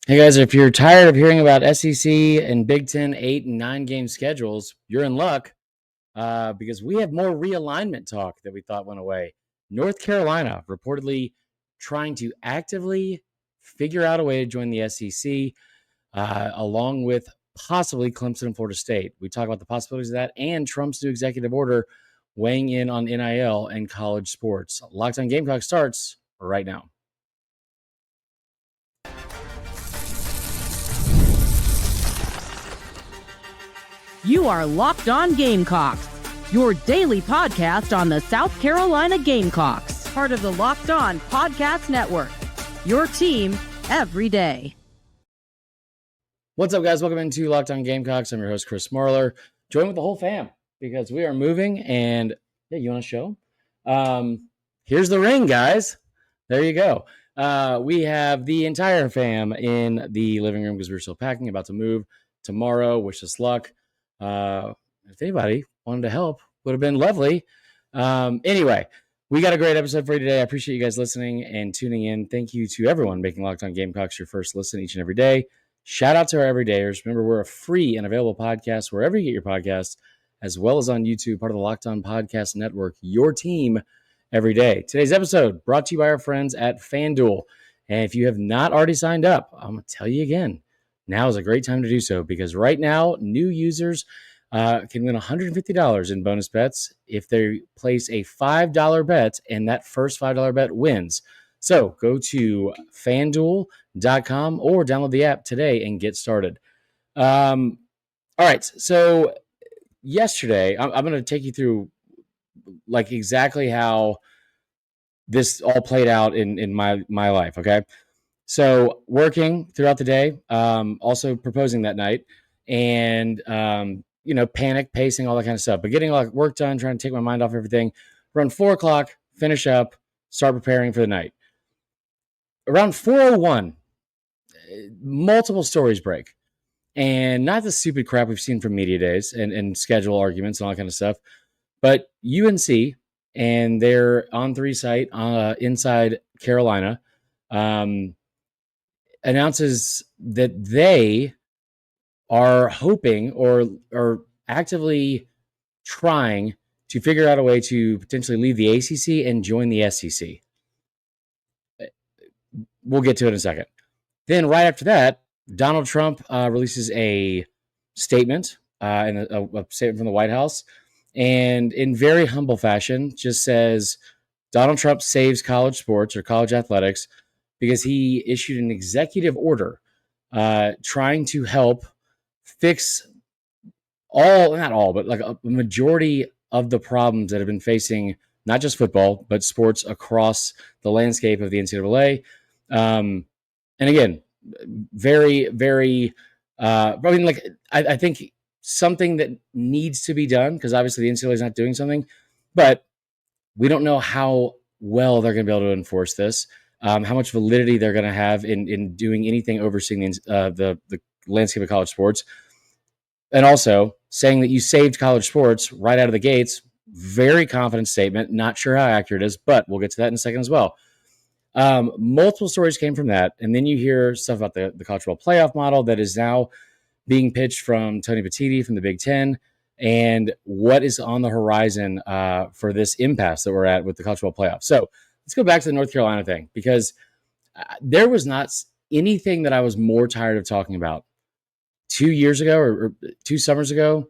Hey guys, if you're tired of hearing about SEC and Big Ten 8 and 9 game schedules, you're in luck because we have more realignment talk that we thought went away. North Carolina reportedly trying to actively figure out a way to join the SEC, along with possibly Clemson and Florida State. We talk about the possibilities of that and Trump's new executive order weighing in on NIL and college sports. Locked on Gamecocks starts right now. You are Locked On Gamecocks, your daily podcast on the South Carolina Gamecocks, part of the Locked On Podcast Network, your team every day. What's up, guys? Welcome into Locked On Gamecocks. I'm your host, Chris Marler, joined with the whole fam because we are moving. And yeah, you want to show? Here's the ring, guys. There you go. We have the entire fam in the living room because we're still packing, about to move tomorrow. Wish us luck. If anybody wanted to help, would have been lovely. Anyway, we got a great episode for you today. I appreciate you guys listening and tuning in. Thank you to everyone making Locked On Gamecocks your first listen each and every day. Shout out to our everydayers. Remember, we're a free and available podcast wherever you get your podcasts, as well as on YouTube, part of the Locked On Podcast Network, your team every day. Today's episode brought to you by our friends at FanDuel. And if you have not already signed up, I'm going to tell you again, now is a great time to do so because right now, new users can win $150 in bonus bets if they place a $5 bet and that first $5 bet wins. So go to FanDuel.com or download the app today and get started. All right. So yesterday, I'm going to take you through like exactly how this all played out in my life. Okay. So working throughout the day, also proposing that night, and panic, pacing, all that kind of stuff. But getting all work done, trying to take my mind off everything. Around 4:00, finish up, start preparing for the night. Around 4:01, multiple stories break, and not the stupid crap we've seen from media days and schedule arguments and all that kind of stuff, but UNC and their On3 site inside Carolina announces that they are hoping or are actively trying to figure out a way to potentially leave the ACC and join the SEC. We'll get to it in a second. Then right after that, Donald Trump releases a statement, and a statement from the White House, and in very humble fashion just says Donald Trump saves college sports or college athletics because he issued an executive order trying to help fix not all, but like a majority of the problems that have been facing not just football, but sports across the landscape of the NCAA. And again, very, very, I think something that needs to be done because obviously the NCAA is not doing something, but we don't know how well they're going to be able to enforce this, how much validity they're going to have in doing anything overseeing the landscape of college sports. And also saying that you saved college sports right out of the gates. Very confident statement. Not sure how accurate it is, but we'll get to that in a second as well. Multiple stories came from that. And then you hear stuff about the college football playoff model that is now being pitched from Tony Petitti from the Big Ten and what is on the horizon for this impasse that we're at with the college football playoff. So let's go back to the North Carolina thing because there was not anything that I was more tired of talking about 2 years ago or 2 summers ago,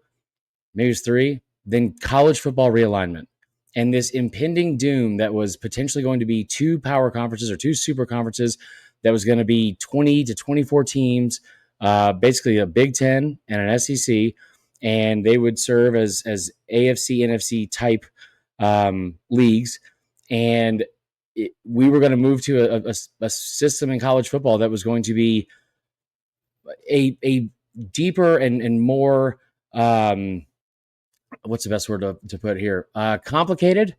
maybe it was 3, then college football realignment and this impending doom that was potentially going to be 2 power conferences or 2 super conferences that was going to be 20 to 24 teams, basically a Big Ten and an SEC, and they would serve as AFC, NFC type leagues. And we were going to move to a system in college football that was going to be a deeper and more what's the best word to put here? Complicated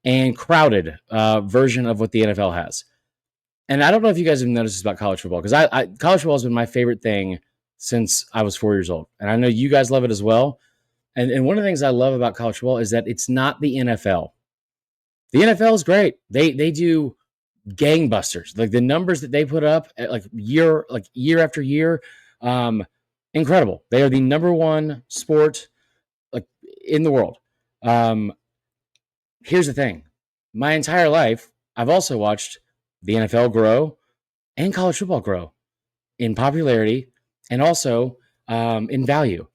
and crowded version of what the NFL has. And I don't know if you guys have noticed this about college football because college football has been my favorite thing since I was 4 years old, and I know you guys love it as well. And one of the things I love about college football is that it's not the NFL. The NFL is great. They do gangbusters. Like the numbers that they put up, year after year, um, incredible. They are the number one sport like in the world. Um, Here's the thing: my entire life, I've also watched the NFL grow and college football grow in popularity and also in value.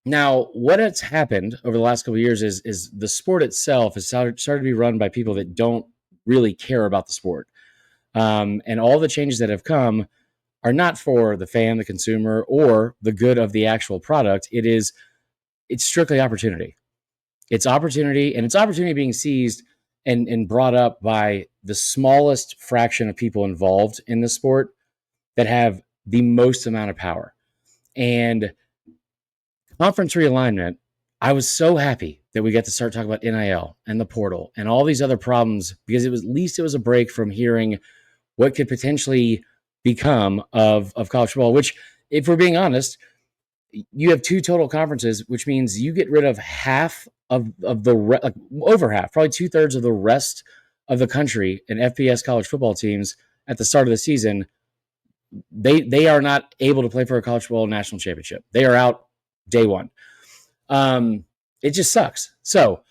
Now, what has happened over the last couple of years is the sport itself has started to be run by people that don't really care about the sport, and all the changes that have come are not for the fan, the consumer, or the good of the actual product. It's strictly opportunity. It's opportunity, and it's opportunity being seized and brought up by the smallest fraction of people involved in the sport that have the most amount of power. And conference realignment, I was so happy that we got to start talking about NIL and the portal and all these other problems because at least it was a break from hearing what could potentially become of college football, which, if we're being honest, you have two total conferences, which means you get rid of half of the like over half, probably 2/3 of the rest of the country in FBS college football teams at the start of the season. They are not able to play for a college football national championship. They are out day one. It just sucks. So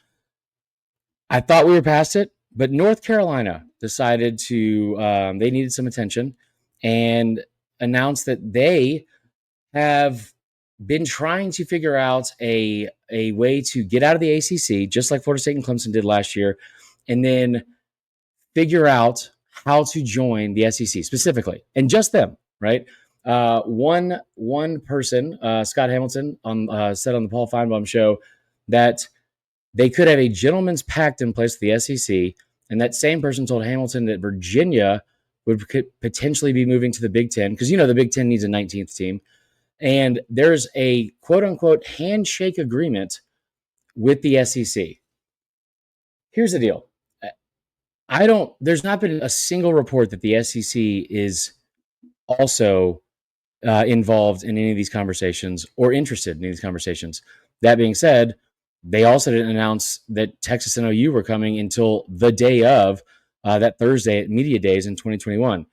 I thought we were past it, but North Carolina decided to they needed some attention and announced that they have been trying to figure out a way to get out of the ACC, just like Florida State and Clemson did last year, and then figure out how to join the SEC specifically, and just them, right? One person, Scott Hamilton, said on the Paul Feinbaum show that they could have a gentleman's pact in place with the SEC, and that same person told Hamilton that Virginia could potentially be moving to the Big Ten because the Big Ten needs a 19th team. And there's a quote unquote handshake agreement with the SEC. Here's the deal. There's not been a single report that the SEC is also involved in any of these conversations or interested in these conversations. That being said, they also didn't announce that Texas and OU were coming until the day of that Thursday at Media Days in 2021.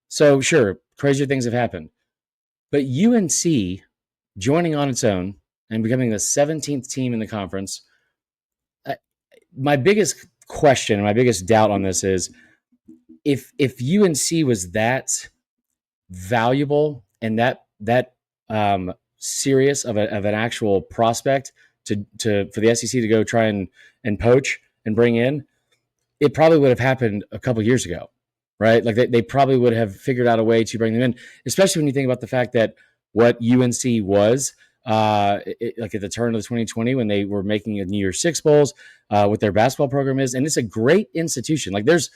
So sure, crazier things have happened. But UNC joining on its own and becoming the 17th team in the conference, my biggest question and my biggest doubt on this is if UNC was that valuable and that serious of an actual prospect for the SEC to go try and poach and bring in, it probably would have happened a couple years ago, right? Like they probably would have figured out a way to bring them in, especially when you think about the fact that what UNC was like at the turn of the 2020 when they were making a New Year's Six Bowls, what their basketball program is, and it's a great institution. Like there's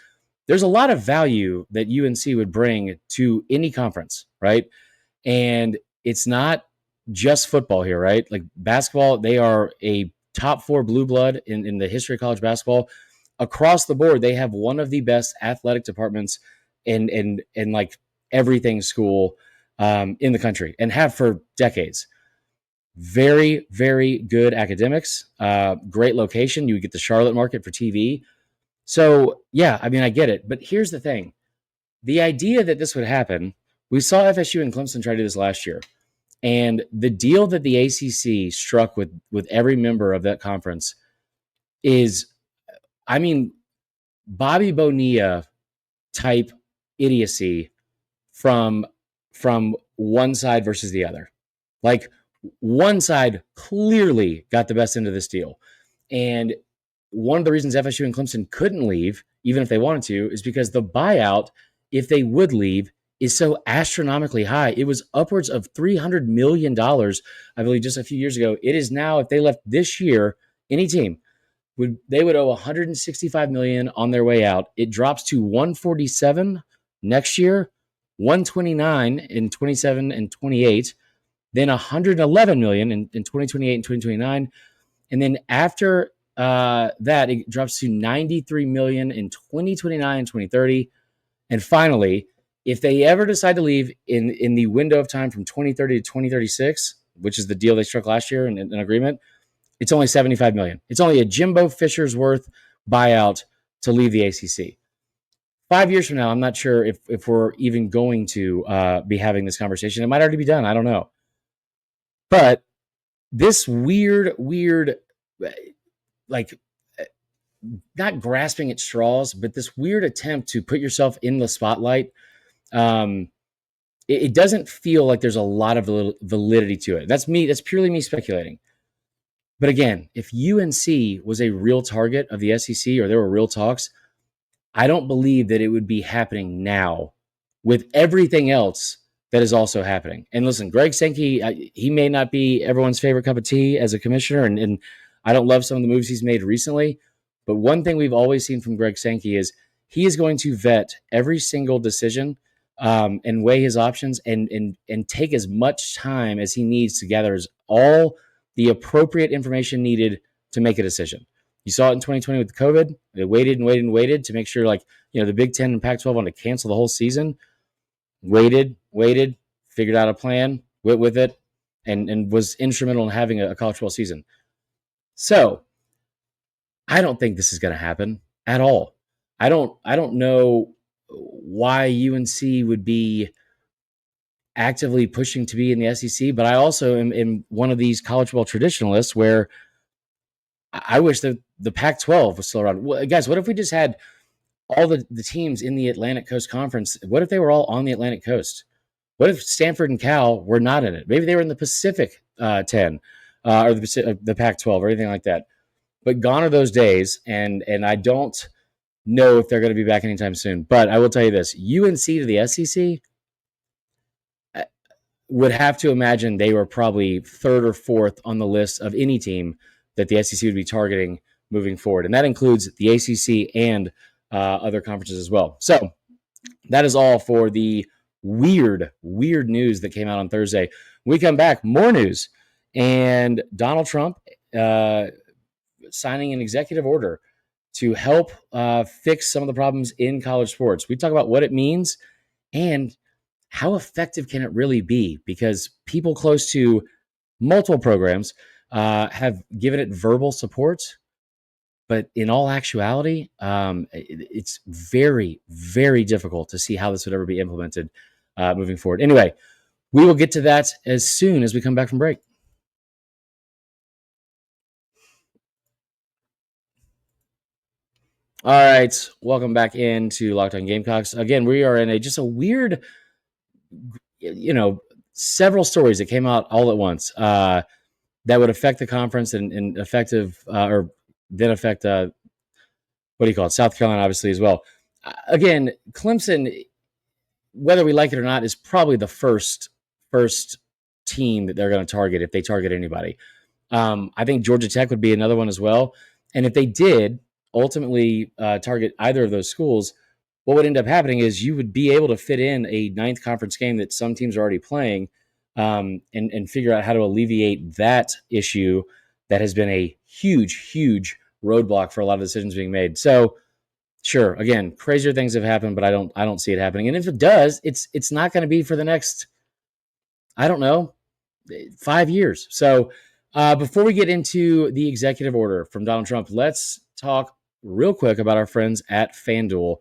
a lot of value that UNC would bring to any conference, right? And it's not just football here, right? Like basketball, they are a top 4 blue blood in the history of college basketball. Across the board, they have one of the best athletic departments in like everything school in the country and have for decades. Very, very good academics, great location. You get the Charlotte market for TV. So yeah, I mean, I get it. But here's the thing. The idea that this would happen, we saw FSU and Clemson try to do this last year. And the deal that the ACC struck with every member of that conference is, I mean, Bobby Bonilla type idiocy from one side versus the other. Like one side clearly got the best end of this deal. And one of the reasons FSU and Clemson couldn't leave, even if they wanted to, is because the buyout, if they would leave, is so astronomically high. It was upwards of $300 million, I believe, just a few years ago. It is now, if they left this year, any team, they would owe $165 million on their way out. It drops to $147 next year, $129 in 27 and 28, then $111 million in 2028 and 2029. And then after that, it drops to $93 million in 2029 and 2030. And finally, if they ever decide to leave in the window of time from 2030 to 2036, which is the deal they struck last year in an agreement, it's only $75 million. It's only a Jimbo Fisher's worth buyout to leave the ACC. 5 years from now, I'm not sure if we're even going to be having this conversation. It might already be done. I don't know. But this weird, like, not grasping at straws, but this weird attempt to put yourself in the spotlight. Um, it doesn't feel like there's a lot of validity to it. That's me. That's purely me speculating. But again, if UNC was a real target of the SEC or there were real talks, I don't believe that it would be happening now with everything else that is also happening. And listen, Greg Sankey, he may not be everyone's favorite cup of tea as a commissioner, and I don't love some of the moves he's made recently. But one thing we've always seen from Greg Sankey is he is going to vet every single decision and weigh his options and take as much time as he needs to gather all the appropriate information needed to make a decision. You saw it in 2020 with COVID. They waited and waited and waited to make sure, like, the Big Ten and Pac-12 wanted to cancel the whole season. Waited, figured out a plan, went with it, and was instrumental in having a college football season. So I don't think this is going to happen at all. I don't know why UNC would be actively pushing to be in the SEC, but I also am one of these college football traditionalists where I wish that the Pac-12 was still around. Well, guys, what if we just had all the teams in the Atlantic Coast Conference? What if they were all on the Atlantic Coast? What if Stanford and Cal were not in it? Maybe they were in the Pacific 10 or the Pac-12 or anything like that. But gone are those days, and I don't know if they're going to be back anytime soon. But I will tell you this, UNC to the SEC, would have to imagine they were probably third or fourth on the list of any team that the SEC would be targeting moving forward. And that includes the ACC and other conferences as well. So that is all for the weird news that came out on Thursday. When we come back, more news. And Donald Trump signing an executive order to help fix some of the problems in college sports. We talk about what it means and how effective can it really be? Because people close to multiple programs have given it verbal support, but in all actuality, it's very, very difficult to see how this would ever be implemented moving forward. Anyway, we will get to that as soon as we come back from break. All right, welcome back into Locked On Gamecocks. Again, we are in just a weird, several stories that came out all at once that would affect the conference and affect what do you call it? South Carolina, obviously, as well. Again, Clemson, whether we like it or not, is probably the first team that they're going to target if they target anybody. I think Georgia Tech would be another one as well. And if they did ultimately target either of those schools, what would end up happening is you would be able to fit in a ninth conference game that some teams are already playing and figure out how to alleviate that issue that has been a huge roadblock for a lot of decisions being made. So sure, again, crazier things have happened, but I don't see it happening. And if it does, it's not going to be for the next, I don't know, 5 years. So before we get into the executive order from Donald Trump, let's talk real quick about our friends at FanDuel.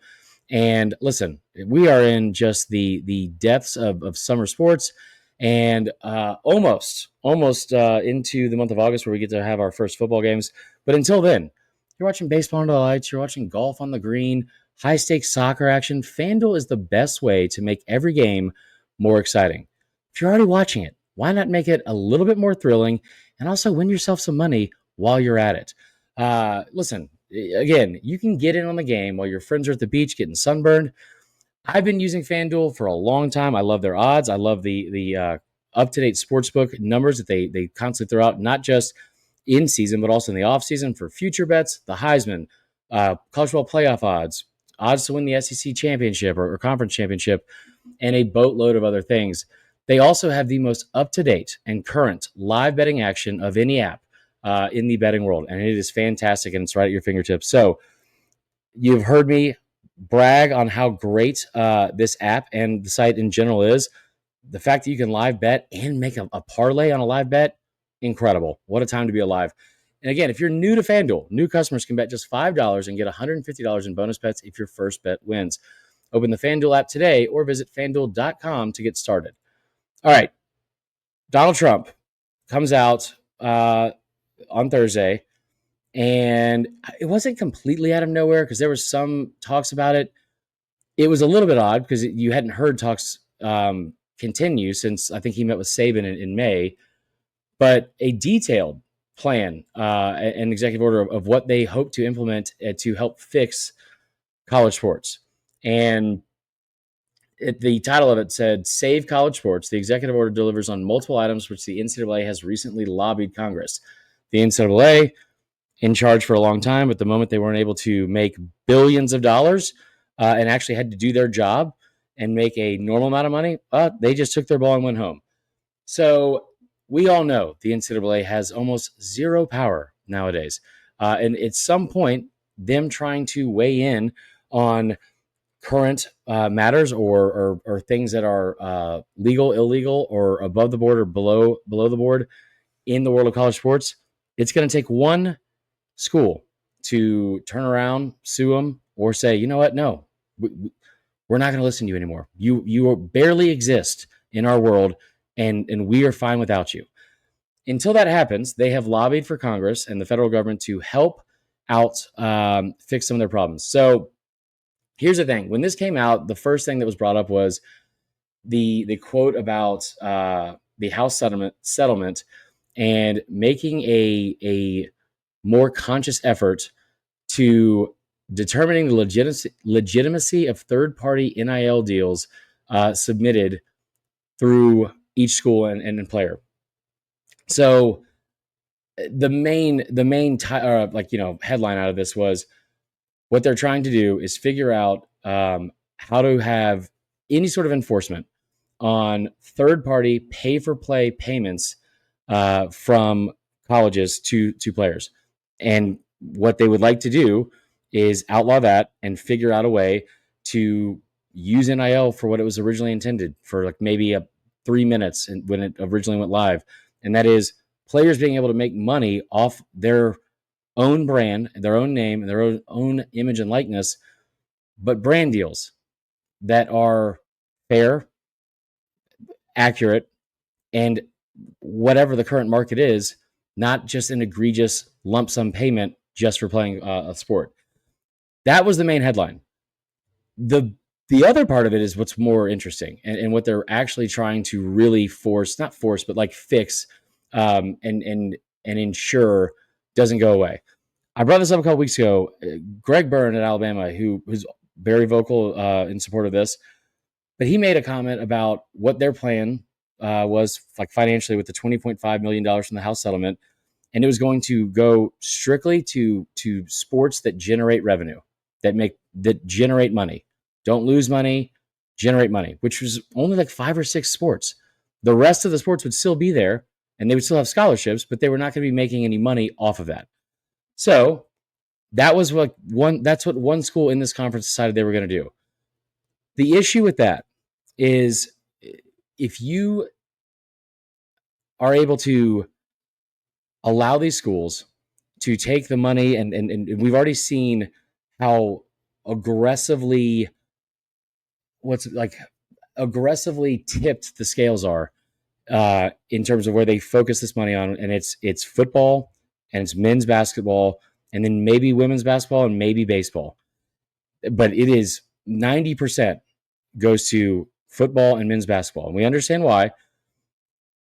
And listen, we are in just the depths of summer sports and almost into the month of August where we get to have our first football games. But until then, you're watching baseball under the lights, you're watching golf on the green, high stakes soccer action. FanDuel is the best way to make every game more exciting. If you're already watching it, why not make it a little bit more thrilling and also win yourself some money while you're at it? Listen, again, you can get in on the game while your friends are at the beach getting sunburned. I've been using FanDuel for a long time. I love their odds. I love the up-to-date sportsbook numbers that they constantly throw out, not just in season, but also in the off season for future bets, the Heisman, college football playoff odds to win the SEC championship or conference championship, and a boatload of other things. They also have the most up-to-date and current live betting action of any app in the betting world, and it is fantastic, and it's right at your fingertips. So you've heard me brag on how great this app and the site in general is. The fact that you can live bet and make a parlay on a live bet, incredible. What a time to be alive. And again, if you're new to FanDuel, new customers can bet just $5 and get $150 in bonus bets if your first bet wins. Open the FanDuel app today or visit FanDuel.com to get started. All right. Donald Trump comes out on Thursday, and it wasn't completely out of nowhere because there was some talks about it. It was a little bit odd because you hadn't heard talks continue since I think he met with Saban in May, but a detailed plan, an executive order of what they hope to implement to help fix college sports. And the title of it said, Save College Sports. The executive order delivers on multiple items which the NCAA has recently lobbied Congress. The NCAA, in charge for a long time, but the moment they weren't able to make billions of dollars and actually had to do their job and make a normal amount of money, they just took their ball and went home. So we all know the NCAA has almost zero power nowadays. And at some point, them trying to weigh in on current matters or things that are legal, illegal, or above the board or below the board in the world of college sports, it's going to take one school to turn around, sue them, or say, you know what, no, we're not going to listen to you anymore. You barely exist in our world, and we are fine without you. Until that happens, they have lobbied for Congress and the federal government to help out fix some of their problems. So here's the thing. When this came out, the first thing that was brought up was the quote about the House settlement and making a more conscious effort to determining the legitimacy of third-party NIL deals submitted through each school and player. So the main headline out of this was what they're trying to do is figure out how to have any sort of enforcement on third-party pay-for-play payments from colleges to players. And what they would like to do is outlaw that and figure out a way to use NIL for what it was originally intended for, like maybe 3 minutes when it originally went live. And that is players being able to make money off their own brand, their own name, and their own image and likeness, but brand deals that are fair, accurate, and whatever the current market is, not just an egregious lump sum payment just for playing a sport. That was the main headline. The other part of it is what's more interesting and what they're actually trying to really not force, but like fix and ensure doesn't go away. I brought this up a couple weeks ago. Greg Byrne at Alabama, who's very vocal in support of this, but he made a comment about what their plan was like financially with the $20.5 million from the House settlement. And it was going to go strictly to sports that generate revenue, that generate money. Don't lose money, generate money, which was only like 5 or 6 sports. The rest of the sports would still be there and they would still have scholarships, but they were not going to be making any money off of that. So that's what one school in this conference decided they were going to do. The issue with that is if you are able to allow these schools to take the money, and we've already seen how aggressively tipped the scales are in terms of where they focus this money on, and it's football and it's men's basketball and then maybe women's basketball and maybe baseball, but it is 90% goes to football and men's basketball, and we understand why.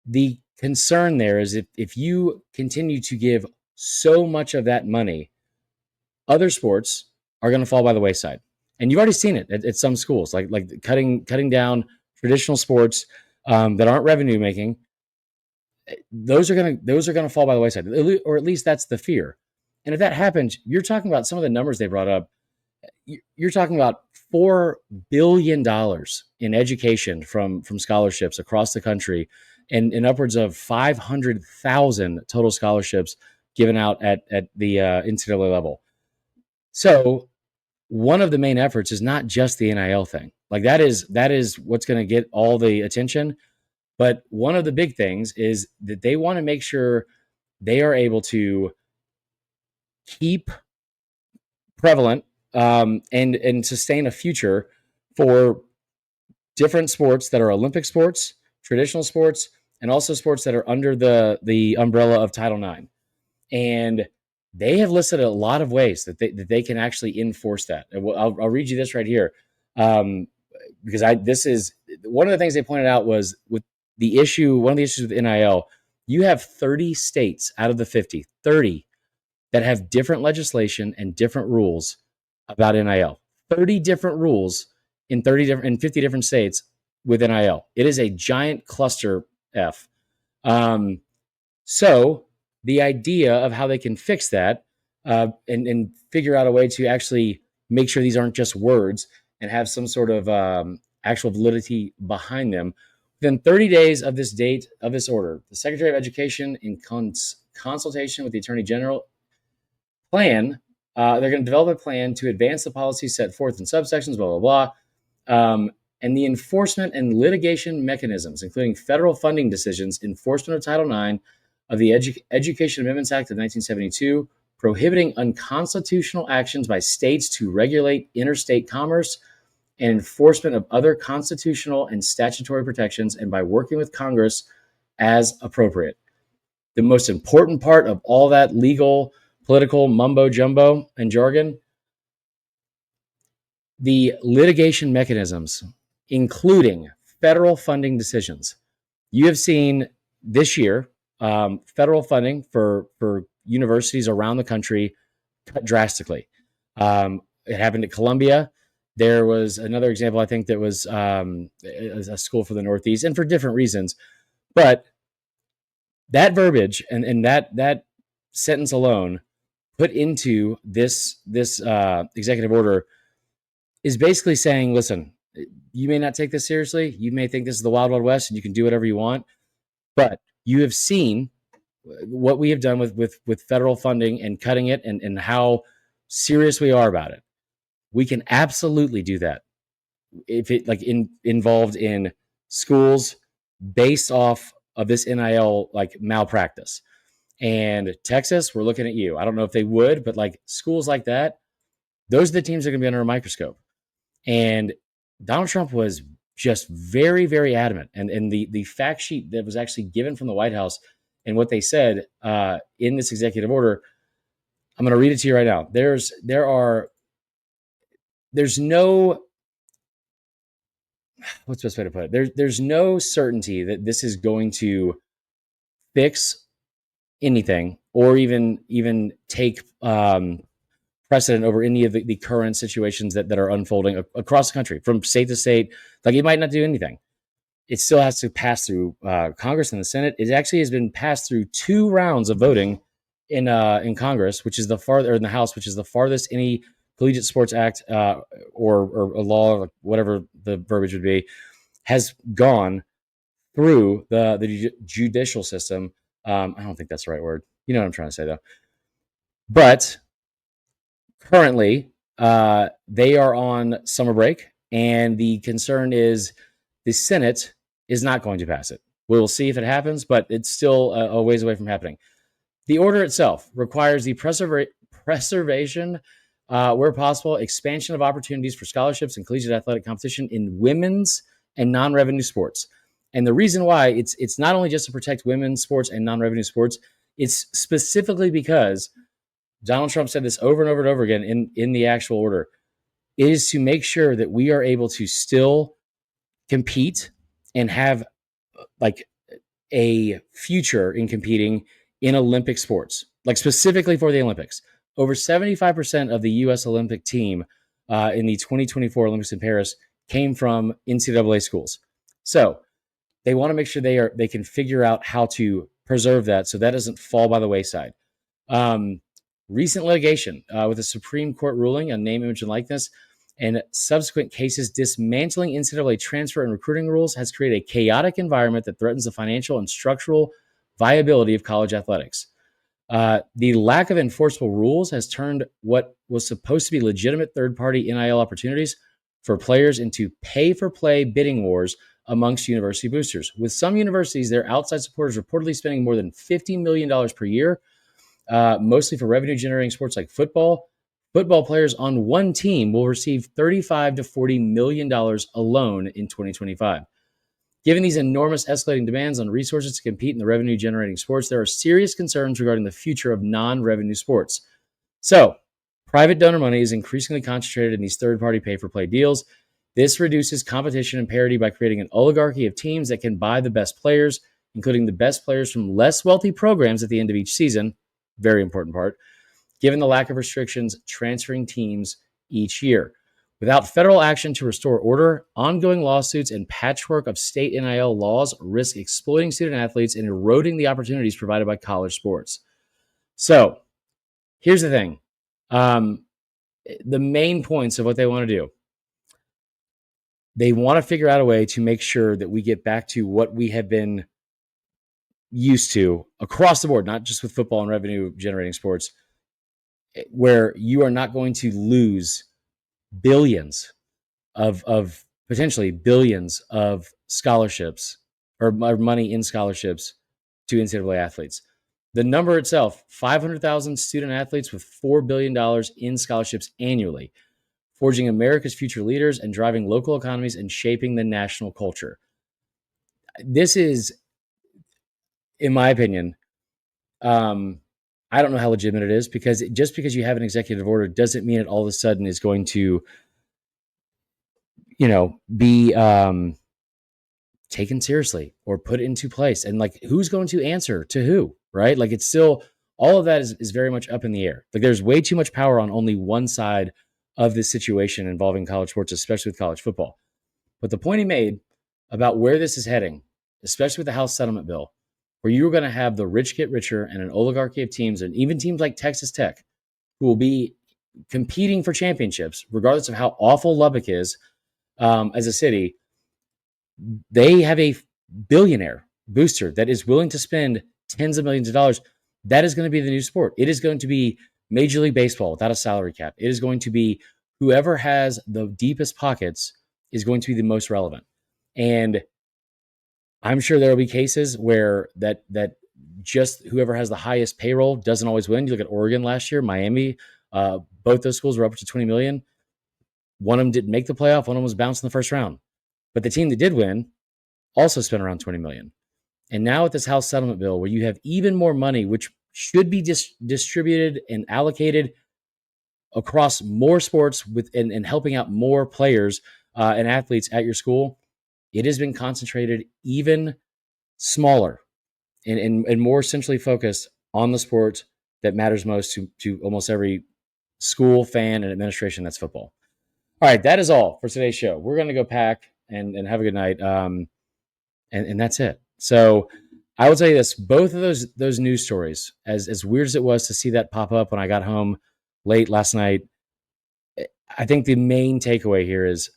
The concern there is if you continue to give so much of that money, other sports are going to fall by the wayside. And you've already seen it at some schools, like cutting down traditional sports that aren't revenue making. Those are going to fall by the wayside, or at least that's the fear. And if that happens, you're talking about some of the numbers they brought up. You're talking about $4 billion in education from scholarships across the country, and upwards of 500,000 total scholarships given out at the NCAA level. So one of the main efforts is not just the NIL thing. Like that is what's going to get all the attention. But one of the big things is that they want to make sure they are able to keep prevalent and sustain a future for different sports that are Olympic sports, traditional sports, and also sports that are under the umbrella of Title IX. And they have listed a lot of ways that they can actually enforce that. And I'll read you this right here, because this is one of the things they pointed out was with the issue. One of the issues with NIL, you have 30 states out of the 50, 30 that have different legislation and different rules about NIL. 30 different rules in 50 different states with NIL. It is a giant cluster F. So the idea of how they can fix that and figure out a way to actually make sure these aren't just words and have some sort of actual validity behind them. Within 30 days of this date of this order, the Secretary of Education, in consultation with the Attorney General, they're going to develop a plan to advance the policies set forth in subsections, blah, blah, blah, and the enforcement and litigation mechanisms, including federal funding decisions, enforcement of Title IX of the Education Amendments Act of 1972, prohibiting unconstitutional actions by states to regulate interstate commerce, and enforcement of other constitutional and statutory protections, and by working with Congress as appropriate. The most important part of all that legal, political mumbo jumbo and jargon, the litigation mechanisms, including federal funding decisions. You have seen this year federal funding for universities around the country cut drastically. It happened at Columbia. There was another example, I think, that was a school for the Northeast, and for different reasons. But that verbiage and that sentence alone put into this executive order is basically saying, listen, you may not take this seriously. You may think this is the Wild Wild West and you can do whatever you want. But you have seen what we have done with federal funding and cutting it and how serious we are about it. We can absolutely do that if it involved in schools based off of this NIL malpractice. And Texas, we're looking at you. I don't know if they would, but schools like that, those are the teams that are going to be under a microscope. And Donald Trump was just very, very adamant. And the fact sheet that was actually given from the White House and what they said in this executive order, I'm going to read it to you right now. There's no, what's the best way to put it? There's no certainty that this is going to fix anything or even take precedent over any of the current situations that are unfolding across the country from state to state. It might not do anything. It still has to pass through Congress and the Senate. It actually has been passed through 2 rounds of voting in Congress, which is or in the House, which is the farthest any Collegiate Sports Act or a law, whatever the verbiage would be, has gone through the judicial system. I don't think that's the right word. You know what I'm trying to say, though. But currently, they are on summer break, and the concern is the Senate is not going to pass it. We'll see if it happens, but it's still a ways away from happening. The order itself requires the preservation, where possible, expansion of opportunities for scholarships and collegiate athletic competition in women's and non-revenue sports. And the reason why it's not only just to protect women's sports and non-revenue sports, it's specifically because Donald Trump said this over and over and over again in the actual order. It is to make sure that we are able to still compete and have a future in competing in Olympic sports, specifically for the Olympics. Over 75% of the U.S. Olympic team in the 2024 Olympics in Paris came from NCAA schools. So they want to make sure they can figure out how to preserve that so that doesn't fall by the wayside. Recent litigation with a Supreme Court ruling on name, image, and likeness and subsequent cases dismantling NCAA transfer and recruiting rules has created a chaotic environment that threatens the financial and structural viability of college athletics. The lack of enforceable rules has turned what was supposed to be legitimate third-party NIL opportunities for players into pay-for-play bidding wars amongst university boosters. With some universities, their outside supporters reportedly spending more than $50 million per year mostly for revenue generating sports like football. Football players on one team will receive $35 to $40 million alone in 2025. Given these enormous escalating demands on resources to compete in the revenue generating sports, there are serious concerns regarding the future of non revenue sports. So, private donor money is increasingly concentrated in these third party pay for play deals. This reduces competition and parity by creating an oligarchy of teams that can buy the best players, including the best players from less wealthy programs at the end of each season. Very important part. Given the lack of restrictions transferring teams each year. Without federal action to restore order, ongoing lawsuits and patchwork of state NIL laws risk exploiting student athletes and eroding the opportunities provided by college sports. So, here's the thing. The main points of what they want to do. They want to figure out a way to make sure that we get back to what we have been used to across the board, not just with football and revenue generating sports, where you are not going to lose billions of potentially billions of scholarships or money in scholarships to NCAA athletes. The number itself, 500,000 student athletes with $4 billion in scholarships annually, forging America's future leaders and driving local economies and shaping the national culture. This is, in my opinion, I don't know how legitimate it is, because just because you have an executive order doesn't mean it all of a sudden is going to, be taken seriously or put into place. And like, who's going to answer to who, right? Like, it's still, all of that is very much up in the air. Like, there's way too much power on only one side of this situation involving college sports, especially with college football. But the point he made about where this is heading, especially with the House settlement bill, where you're going to have the rich get richer and an oligarchy of teams, and even teams like Texas Tech, who will be competing for championships, regardless of how awful Lubbock is as a city. They have a billionaire booster that is willing to spend tens of millions of dollars. That is going to be the new sport. It is going to be Major League Baseball without a salary cap. It is going to be whoever has the deepest pockets is going to be the most relevant. And I'm sure there will be cases where that just whoever has the highest payroll doesn't always win. You look at Oregon last year, Miami, both those schools were up to 20 million. One of them didn't make the playoff. One of them was bounced in the first round. But the team that did win also spent around 20 million. And now with this House settlement bill, where you have even more money, which should be distributed and allocated across more sports and helping out more players and athletes at your school, it has been concentrated even smaller and more centrally focused on the sport that matters most to almost every school, fan, and administration. That's football. All right, that is all for today's show. We're going to go pack and have a good night, and that's it. So I will tell you this: both of those news stories, as weird as it was to see that pop up when I got home late last night, I think the main takeaway here is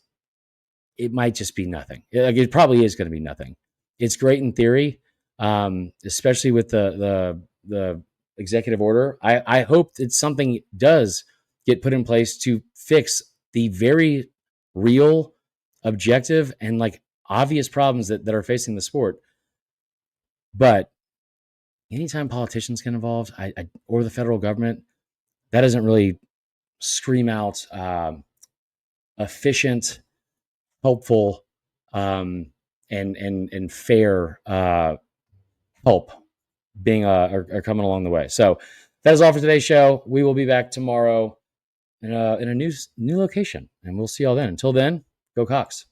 it might just be nothing. Like, it probably is going to be nothing. It's great in theory, especially with the executive order. I hope that something does get put in place to fix the very real, objective, and like obvious problems that are facing the sport. But anytime politicians get involved, or the federal government, that doesn't really scream out efficient, helpful, and fair help being or coming along the way. So that is all for today's show. We will be back tomorrow in a new location, and we'll see y'all then. Until then, go Cox.